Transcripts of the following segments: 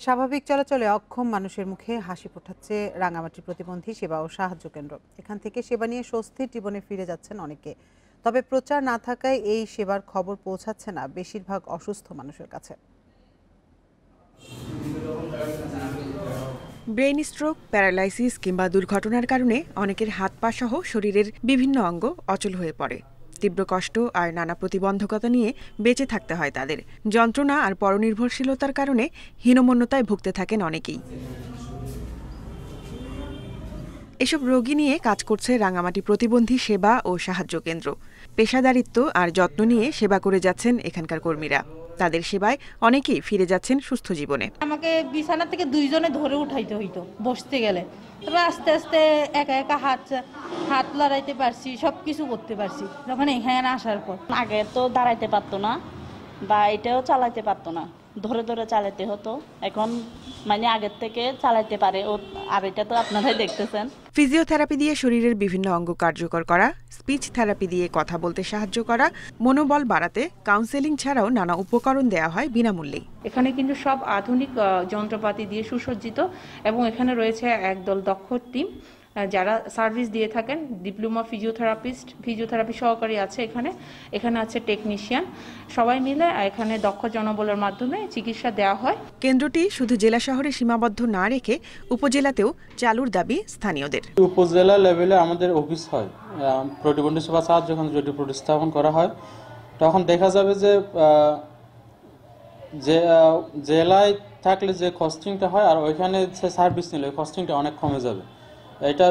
স্বাভাবিক চলাচলে অক্ষম মানুষের মুখে হাসি ফোটাচ্ছে রাঙামাটি প্রতিবন্ধী সেবা ও সাহায্য কেন্দ্র। এখান থেকে সেবা নিয়ে স্বস্তির জীবনে ফিরে যাচ্ছেন অনেকে। তবে প্রচার না থাকায় এই সেবার খবর পৌঁছাচ্ছে না বেশিরভাগ অসুস্থ মানুষের কাছে। ব্রেইন স্ট্রোক, প্যারালাইসিস কিংবা দুর্ঘটনার কারণে অনেকের হাত পা সহ শরীরের বিভিন্ন অঙ্গ অচল হয়ে পড়ে। তীব্র কষ্ট আর নানা প্রতিবন্ধকতা নিয়ে বেঁচে থাকতে হয় তাদের। যন্ত্রণা আর পরনির্ভরশীলতার কারণে হীনমন্যতায় ভুগতে থাকেন অনেকেই। এসব রোগী নিয়ে কাজ করছে রাঙামাটি প্রতিবন্ধী সেবা ও সাহায্য কেন্দ্র। পেশাদারিত্ব আর যত্ন নিয়ে সেবা করে যাচ্ছেন এখানকার কর্মীরা। তাদের সেবায় অনেকেই ফিরে যাচ্ছেন সুস্থ জীবনে। আমাকে বিছানা থেকে দুইজনে ধরে উঠাইতে হইতো বসতে গেলে, তবে আস্তে আস্তে একা একা হাত লড়াইতে পারছি, সবকিছু করতে পারছি যখন এখানে আসার পর। আগে তো দাঁড়াইতে পারতো না বা এটাও চালাইতে পারতো না, ধরে ধরে চালাতে হতো। এখন মানে আগের থেকে চালাইতে পারে ও, আর এটা তো আপনারাই দেখতেছেন। ফিজিওথেরাপি দিয়ে শরীরের বিভিন্ন অঙ্গ কার্যকর করা, স্পিচ থেরাপি দিয়ে কথা বলতে সাহায্য করা, মনোবল বাড়াতে কাউন্সেলিং ছাড়াও নানা উপকরণ দেওয়া হয় বিনামূল্যে। এখানে কিন্তু সব আধুনিক যন্ত্রপাতি দিয়ে সুসজ্জিত এবং এখানে রয়েছে একদল দক্ষ টিম যারা সার্ভিস দিয়ে থাকেন। ডিপ্লোমা ফিজিওথেরাপি সহকারী আছে এখানে আছে টেকনিশিয়ান। সবাই মিলে এখানে দক্ষ জনবলের মাধ্যমে চিকিৎসা দেওয়া হয়। কেন্দ্রটি শুধু জেলা শহরে সীমাবদ্ধ না রেখে উপজেলাতেও চালুর দাবি স্থানীয়দের। উপজেলা লেভেলে আমাদের অফিস হয়, প্রতিবন্ধী সেবা সাহায্য যখন যদি প্রতিস্থাপন করা হয় তখন দেখা যাবে যে জেলায় থাকলে যে কস্টিংটা হয় আর ওইখানে যে সার্ভিস নিলে কস্টিংটা অনেক কমে যাবে। এটা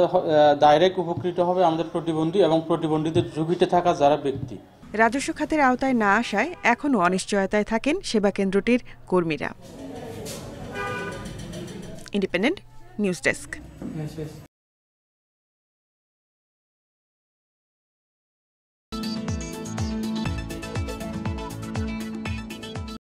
ডাইরেক্ট উপকৃত হবে আমাদের প্রতিবন্ধী এবং প্রতিবন্ধীদের ঝুঁকিতে থাকা যারা ব্যক্তি। রাজস্ব খাতের আওতায় না আসায় এখনও অনিশ্চয়তায় থাকেন সেবা কেন্দ্রটির কর্মীরা। Independent news desk.